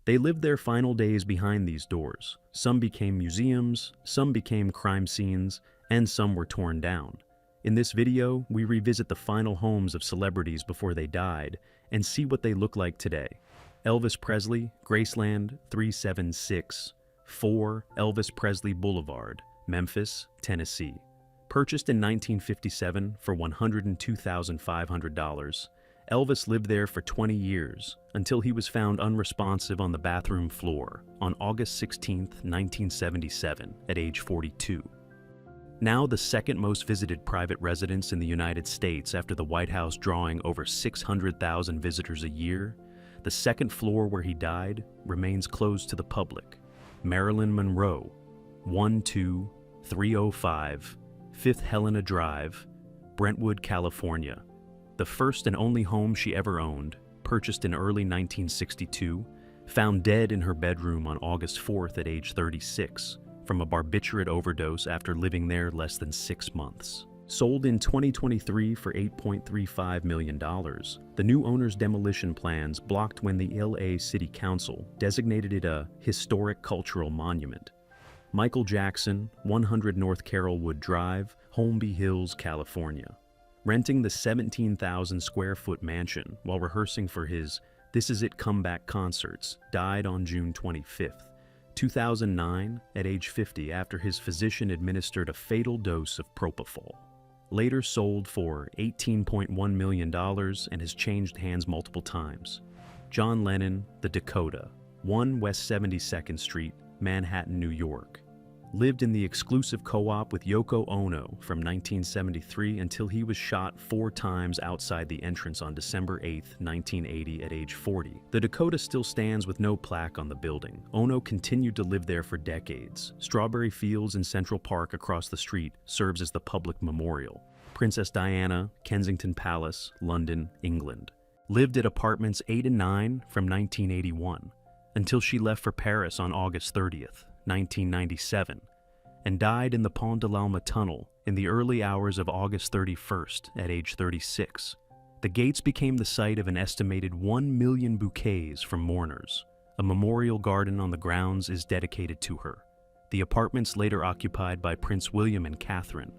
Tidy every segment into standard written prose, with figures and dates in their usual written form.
They lived their final days behind these doors. Some became museums, some became crime scenes, and some were torn down. In this video, we revisit the final homes of celebrities before they died and see what they look like today. Elvis Presley, Graceland 376-4 Elvis Presley Boulevard, Memphis, Tennessee. Purchased in 1957 for $102,500, Elvis lived there for 20 years until he was found unresponsive on the bathroom floor on August 16, 1977, at age 42. Now the second most visited private residence in the United States after the White House drawing over 600,000 visitors a year, the second floor where he died remains closed to the public. Marilyn Monroe, 12305 5th Helena Drive, Brentwood, California. The first and only home she ever owned, purchased in early 1962, found dead in her bedroom on August 4th at age 36 from a barbiturate overdose after living there less than 6 months. Sold in 2023 for $8.35 million, the new owner's demolition plans blocked when the LA City Council designated it a historic cultural monument. Michael Jackson, 100 North Carrollwood Drive, Holmby Hills, California. Renting the 17,000 square foot mansion while rehearsing for his This Is It comeback concerts, died on June 25, 2009, at age 50 after his physician administered a fatal dose of propofol. Later sold for $18.1 million and has changed hands multiple times. John Lennon, The Dakota, 1 West 72nd Street, Manhattan, New York. Lived in the exclusive co-op with Yoko Ono from 1973 until he was shot 4 times outside the entrance on December 8, 1980 at age 40. The Dakota still stands with no plaque on the building. Ono continued to live there for decades. Strawberry Fields in Central Park across the street serves as the public memorial. Princess Diana, Kensington Palace, London, England. Lived at apartments 8 and 9 from 1981 until she left for Paris on August 30th. 1997, and died in the Pont de l'Alma tunnel in the early hours of August 31st at age 36. The gates became the site of an estimated 1 million bouquets from mourners. A memorial garden on the grounds is dedicated to her. The apartments later occupied by Prince William and Catherine.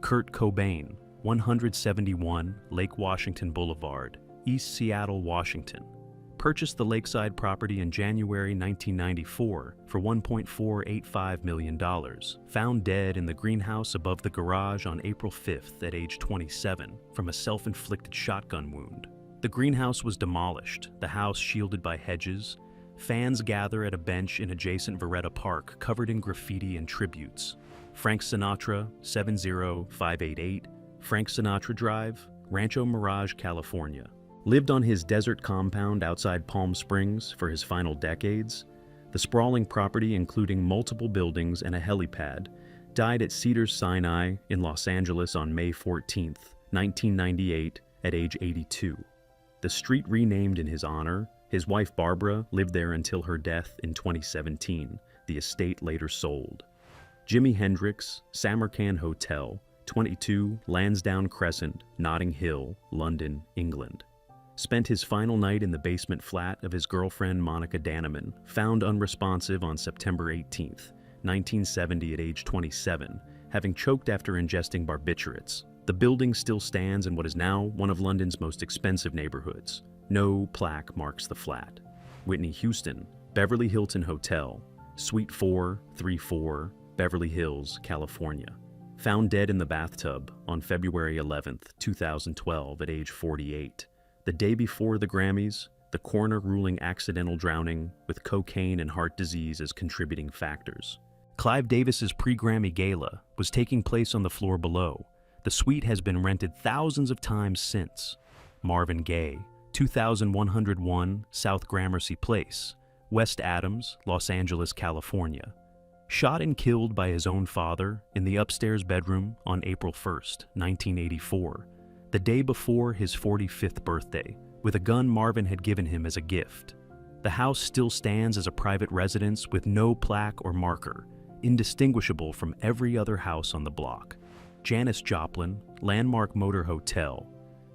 Kurt Cobain, 171 Lake Washington Boulevard, East Seattle, Washington. Purchased the lakeside property in January 1994 for $1.485 million, found dead in the greenhouse above the garage on April 5th at age 27 from a self-inflicted shotgun wound. The greenhouse was demolished, the house shielded by hedges. Fans gather at a bench in adjacent Veretta Park covered in graffiti and tributes. Frank Sinatra, 70588, Frank Sinatra Drive, Rancho Mirage, California. Lived on his desert compound outside Palm Springs for his final decades. The sprawling property, including multiple buildings and a helipad, died at Cedars Sinai in Los Angeles on May 14, 1998, at age 82. The street renamed in his honor, his wife Barbara lived there until her death in 2017. The estate later sold. Jimi Hendrix, Samarkand Hotel, 22 Lansdowne Crescent, Notting Hill, London, England. Spent his final night in the basement flat of his girlfriend Monica Danneman, found unresponsive on September 18, 1970 at age 27, having choked after ingesting barbiturates. The building still stands in what is now one of London's most expensive neighborhoods. No plaque marks the flat. Whitney Houston, Beverly Hilton Hotel, Suite 434, Beverly Hills, California. Found dead in the bathtub on February 11, 2012 at age 48. The day before the Grammys, the coroner ruling accidental drowning with cocaine and heart disease as contributing factors. Clive Davis's pre-Grammy gala was taking place on the floor below. The suite has been rented thousands of times since. Marvin Gaye, 2101 South Gramercy Place, West Adams, Los Angeles, California. Shot and killed by his own father in the upstairs bedroom on April 1, 1984. The day before his 45th birthday, with a gun Marvin had given him as a gift. The house still stands as a private residence with no plaque or marker, indistinguishable from every other house on the block. Janis Joplin, Landmark Motor Hotel,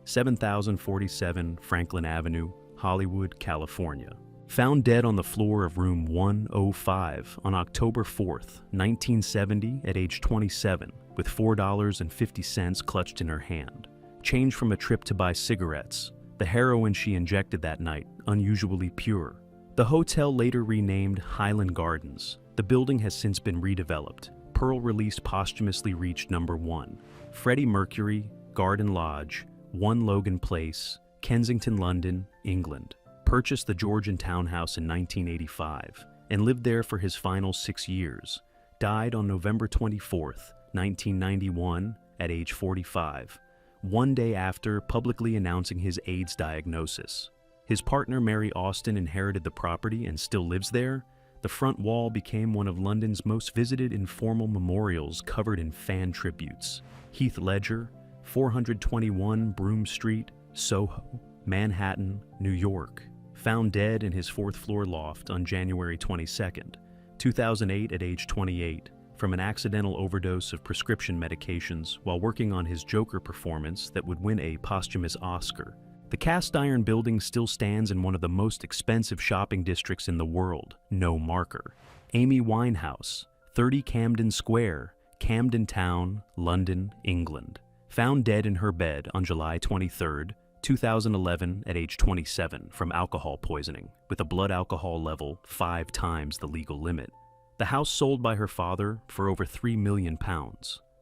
7047 Franklin Avenue, Hollywood, California. Found dead on the floor of room 105 on October 4th, 1970 at age 27, with $4.50 clutched in her hand. Change from a trip to buy cigarettes. The heroin she injected that night, unusually pure. The hotel later renamed Highland Gardens. The building has since been redeveloped. Pearl released posthumously reached #1. Freddie Mercury, Garden Lodge, 1 Logan Place, Kensington, London, England. Purchased the Georgian townhouse in 1985 and lived there for his final 6 years. Died on November 24th, 1991 at age 45, one day after publicly announcing his AIDS diagnosis. His partner Mary Austin inherited the property and still lives there. The front wall became one of London's most visited informal memorials covered in fan tributes. Heath Ledger, 421 Broome Street, Soho, Manhattan, New York. Found dead in his 4th-floor loft on January 22, 2008 at age 28, from an accidental overdose of prescription medications while working on his Joker performance that would win a posthumous Oscar. The cast-iron building still stands in one of the most expensive shopping districts in the world, No Marker. Amy Winehouse, 30 Camden Square, Camden Town, London, England. Found dead in her bed on July 23, 2011 at age 27 from alcohol poisoning, with a blood alcohol level 5 times the legal limit. The house sold by her father for over £3 million.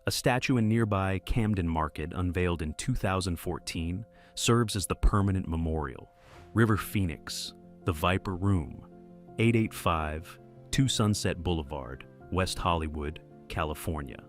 A statue in nearby Camden Market, unveiled in 2014, serves as the permanent memorial. River Phoenix, the Viper Room, 885 2 Sunset Boulevard, West Hollywood, California.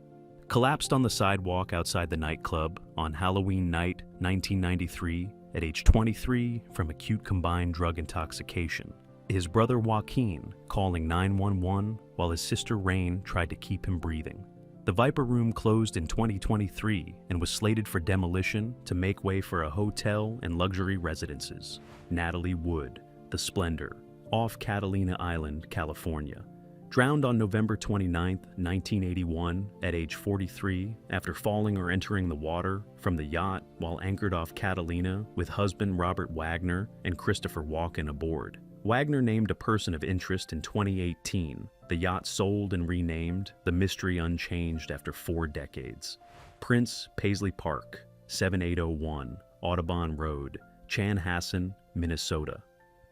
Collapsed on the sidewalk outside the nightclub on Halloween night 1993 at age 23 from acute combined drug intoxication. His brother Joaquin calling 911 while his sister Rain tried to keep him breathing. The Viper Room closed in 2023 and was slated for demolition to make way for a hotel and luxury residences. Natalie Wood, The Splendor, off Catalina Island, California. Drowned on November 29, 1981, at age 43 after falling or entering the water from the yacht while anchored off Catalina with husband Robert Wagner and Christopher Walken aboard. Wagner named a person of interest in 2018. The yacht sold and renamed, the mystery unchanged after 4 decades. Prince Paisley Park, 7801, Audubon Road, Chanhassen, Minnesota.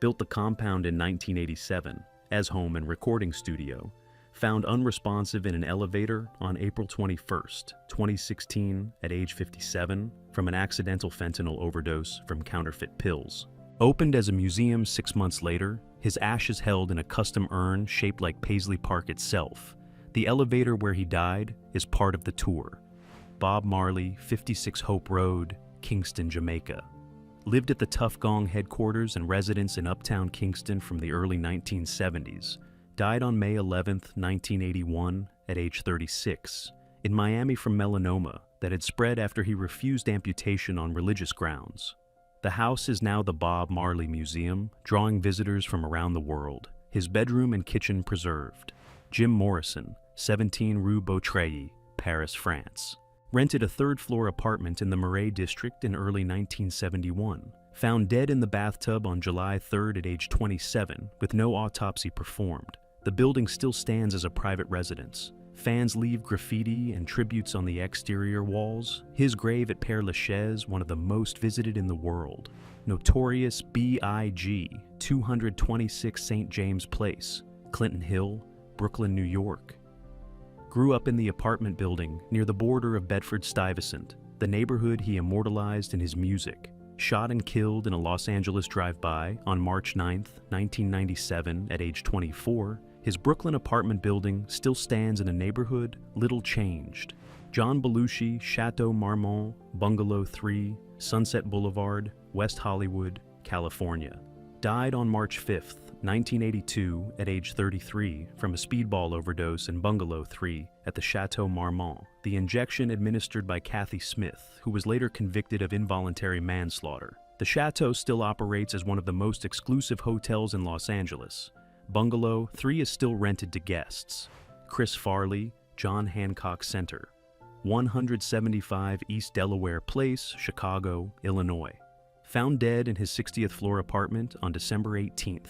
Built the compound in 1987 as home and recording studio. Found unresponsive in an elevator on April 21, 2016 at age 57 from an accidental fentanyl overdose from counterfeit pills. Opened as a museum 6 months later, his ashes held in a custom urn shaped like Paisley Park itself. The elevator where he died is part of the tour. Bob Marley, 56 Hope Road, Kingston, Jamaica. Lived at the Tough Gong headquarters and residence in Uptown Kingston from the early 1970s. Died on May 11, 1981, at age 36, in Miami from melanoma that had spread after he refused amputation on religious grounds. The house is now the Bob Marley Museum, drawing visitors from around the world. His bedroom and kitchen preserved. Jim Morrison, 17 Rue Beautreilly, Paris, France. Rented a 3rd-floor apartment in the Marais district in early 1971. Found dead in the bathtub on July 3rd at age 27, with no autopsy performed. The building still stands as a private residence. Fans leave graffiti and tributes on the exterior walls. His grave at Père Lachaise, one of the most visited in the world. Notorious B.I.G., 226 St. James Place, Clinton Hill, Brooklyn, New York. Grew up in the apartment building near the border of Bedford-Stuyvesant, the neighborhood he immortalized in his music. Shot and killed in a Los Angeles drive-by on March 9, 1997 at age 24, his Brooklyn apartment building still stands in a neighborhood little changed. John Belushi, Chateau Marmont, Bungalow 3, Sunset Boulevard, West Hollywood, California. Died on March 5, 1982, at age 33 from a speedball overdose in Bungalow 3 at the Chateau Marmont. The injection administered by Kathy Smith, who was later convicted of involuntary manslaughter. The Chateau still operates as one of the most exclusive hotels in Los Angeles. Bungalow 3 is still rented to guests. Chris Farley, John Hancock Center, 175 East Delaware Place, Chicago, Illinois. Found dead in his 60th floor apartment on December 18,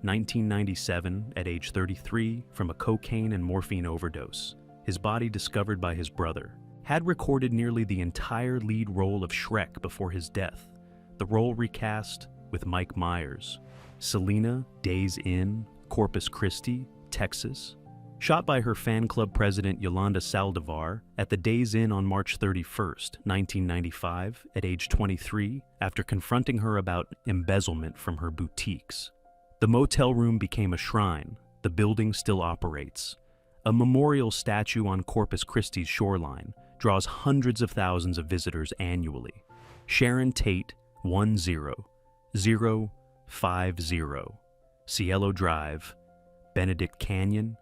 1997, at age 33, from a cocaine and morphine overdose. His body discovered by his brother. Had recorded nearly the entire lead role of Shrek before his death. The role recast with Mike Myers. Selena, Days Inn, Corpus Christi, Texas. Shot by her fan club president Yolanda Saldivar at the Days Inn on March 31st, 1995, at age 23, after confronting her about embezzlement from her boutiques. The motel room became a shrine. The building still operates. A memorial statue on Corpus Christi's shoreline draws hundreds of thousands of visitors annually. Sharon Tate, 10050, Cielo Drive, Benedict Canyon,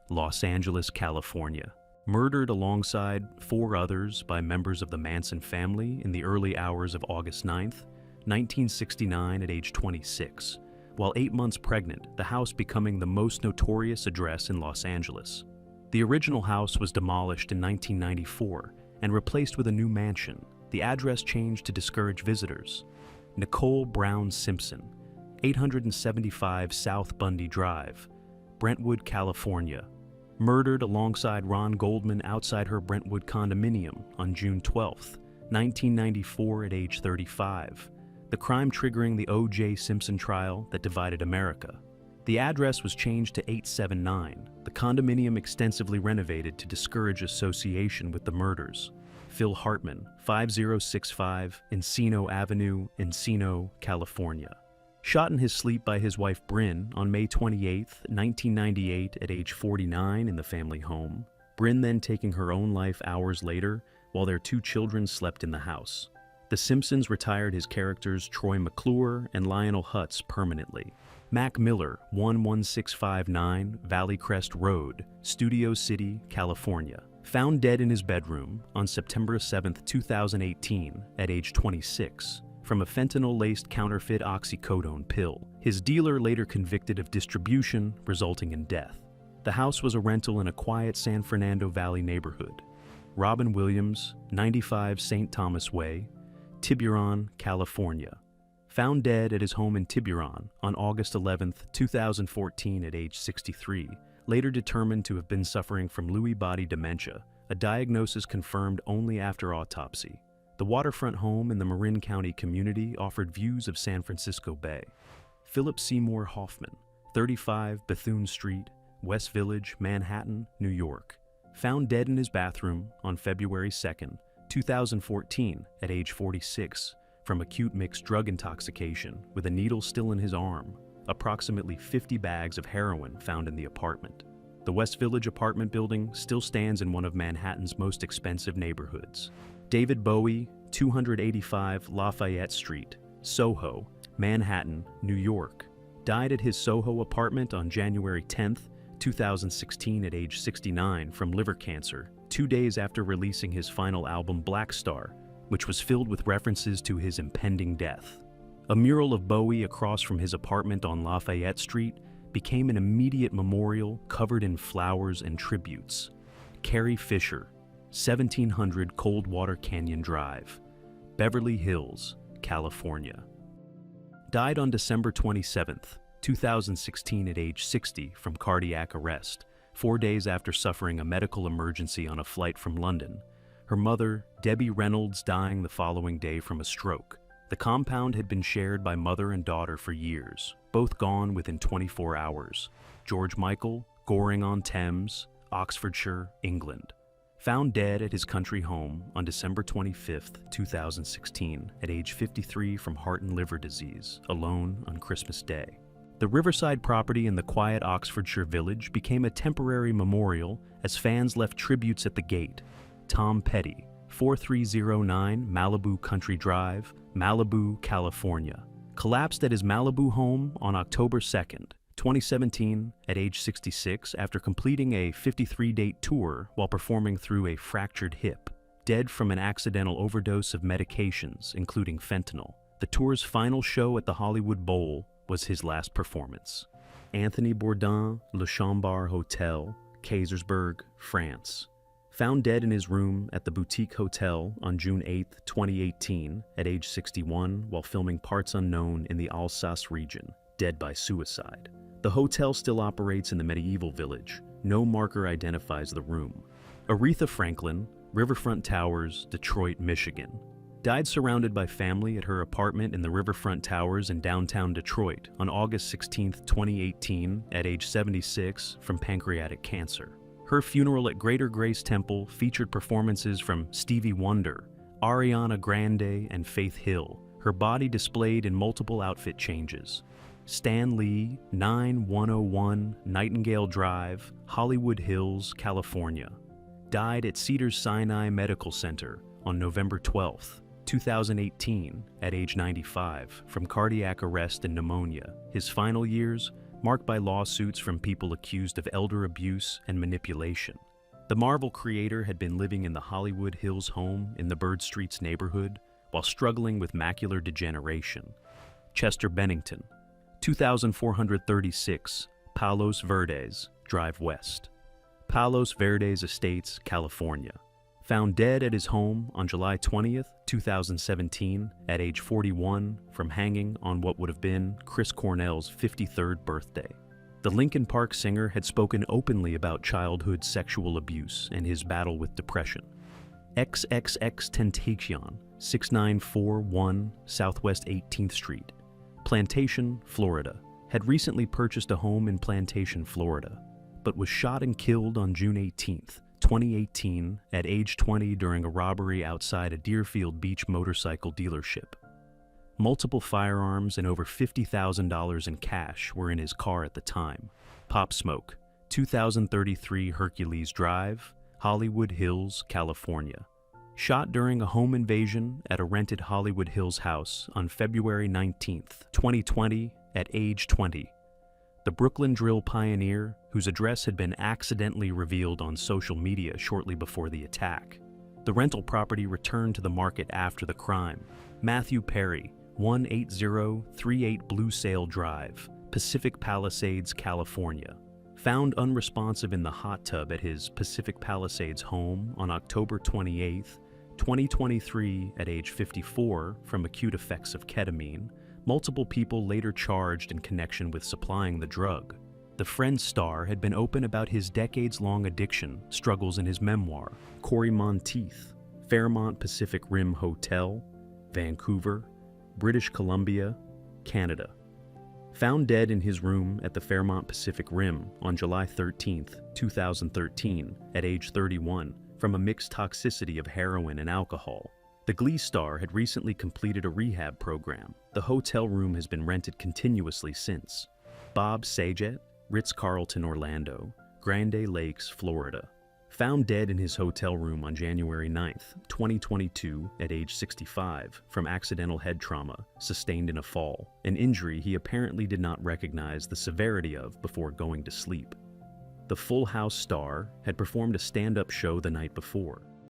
Los Angeles, California. Murdered alongside 4 others by members of the Manson family in the early hours of August 9th, 1969, at age 26, while 8 months pregnant, the house becoming the most notorious address in Los Angeles. The original house was demolished in 1994 and replaced with a new mansion. The address changed to discourage visitors. Nicole Brown Simpson, 875 South Bundy Drive, Brentwood, California. Murdered alongside Ron Goldman outside her Brentwood condominium on June 12, 1994, at age 35. The crime triggering the O.J. Simpson trial that divided America. The address was changed to 879, the condominium extensively renovated to discourage association with the murders. Phil Hartman, 5065 Encino Avenue, Encino, California. Shot in his sleep by his wife Bryn on May 28, 1998, at age 49 in the family home. Bryn then taking her own life hours later while their 2 children slept in the house. The Simpsons retired his characters Troy McClure and Lionel Hutz permanently. Mac Miller, 11659 Valley Crest Road, Studio City, California. Found dead in his bedroom on September 7, 2018, at age 26, from a fentanyl-laced counterfeit oxycodone pill. His dealer later convicted of distribution, resulting in death. The house was a rental in a quiet San Fernando Valley neighborhood. Robin Williams, 95 St. Thomas Way, Tiburon, California. Found dead at his home in Tiburon on August 11, 2014, at age 63, later determined to have been suffering from Lewy body dementia, a diagnosis confirmed only after autopsy. The waterfront home in the Marin County community offered views of San Francisco Bay. Philip Seymour Hoffman, 35 Bethune Street, West Village, Manhattan, New York. Found dead in his bathroom on February 2, 2014, at age 46, from acute mixed drug intoxication with a needle still in his arm. Approximately 50 bags of heroin found in the apartment. The West Village apartment building still stands in one of Manhattan's most expensive neighborhoods. David Bowie, 285 Lafayette Street, Soho, Manhattan, New York. Died at his Soho apartment on January 10, 2016, at age 69 from liver cancer, 2 days after releasing his final album Black Star, which was filled with references to his impending death. A mural of Bowie across from his apartment on Lafayette Street became an immediate memorial covered in flowers and tributes. Carrie Fisher, 1700 Coldwater Canyon Drive, Beverly Hills, California. Died on December 27, 2016, at age 60 from cardiac arrest, 4 days after suffering a medical emergency on a flight from London. Her mother, Debbie Reynolds, dying the following day from a stroke. The compound had been shared by mother and daughter for years, both gone within 24 hours. George Michael, Goring-on-Thames, Oxfordshire, England. Found dead at his country home on December 25, 2016, at age 53 from heart and liver disease, alone on Christmas Day. The riverside property in the quiet Oxfordshire village became a temporary memorial as fans left tributes at the gate. Tom Petty, 4309 Malibu Country Drive, Malibu, California. Collapsed at his Malibu home on October 2nd, 2017, at age 66 after completing a 53-date tour while performing through a fractured hip. Dead from an accidental overdose of medications, including fentanyl. The tour's final show at the Hollywood Bowl was his last performance. Anthony Bourdain, Le Chambard Hotel, Kaysersberg, France. Found dead in his room at the Boutique Hotel on June 8, 2018, at age 61 while filming Parts Unknown in the Alsace region, dead by suicide. The The hotel still operates in the medieval village. No marker identifies the room. Aretha Franklin, Riverfront Towers, Detroit, Michigan. Died surrounded by family at her apartment in the Riverfront Towers in downtown Detroit on August 16, 2018, at age 76 from pancreatic cancer. Her funeral at Greater Grace Temple featured performances from Stevie Wonder, Ariana Grande, and Faith Hill. Her body displayed in multiple outfit changes. Stan Lee, 9101 Nightingale Drive, Hollywood Hills, California. Died at Cedars-Sinai Medical Center on November 12, 2018, at age 95, from cardiac arrest and pneumonia. His final years marked by lawsuits from people accused of elder abuse and manipulation. The Marvel creator had been living in the Hollywood Hills home in the Bird Streets neighborhood while struggling with macular degeneration. Chester Bennington, 2436 Palos Verdes Drive West. Palos Verdes Estates, California. Found dead at his home on July 20th, 2017, at age 41 from hanging on what would have been Chris Cornell's 53rd birthday. The Linkin Park singer had spoken openly about childhood sexual abuse and his battle with depression. XXXTentacion, 6941 Southwest 18th Street, Plantation, Florida, had recently purchased a home in Plantation, Florida, but was shot and killed on June 18, 2018, at age 20 during a robbery outside a Deerfield Beach motorcycle dealership. Multiple firearms and over $50,000 in cash were in his car at the time. Pop Smoke, 2033 Hercules Drive, Hollywood Hills, California. Shot during a home invasion at a rented Hollywood Hills house on February 19, 2020, at age 20. The Brooklyn drill pioneer, whose address had been accidentally revealed on social media shortly before the attack. The rental property returned to the market after the crime. Matthew Perry, 18038 Blue Sail Drive, Pacific Palisades, California. Found unresponsive in the hot tub at his Pacific Palisades home on October 28, 2023, at age 54 from acute effects of ketamine. Multiple people later charged in connection with supplying the drug. The Friends star had been open about his decades-long addiction struggles in his memoir. Corey Monteith, Fairmont Pacific Rim Hotel, Vancouver, British Columbia, Canada. Found dead in his room at the Fairmont Pacific Rim on July 13, 2013, at age 31, from a mixed toxicity of heroin and alcohol. The Glee star had recently completed a rehab program. The hotel room has been rented continuously since. Bob Saget, Ritz-Carlton, Orlando, Grande Lakes, Florida. Found dead in his hotel room on January 9, 2022, at age 65, from accidental head trauma sustained in a fall, an injury he apparently did not recognize the severity of before going to sleep. The Full House star had performed a stand-up show the night before.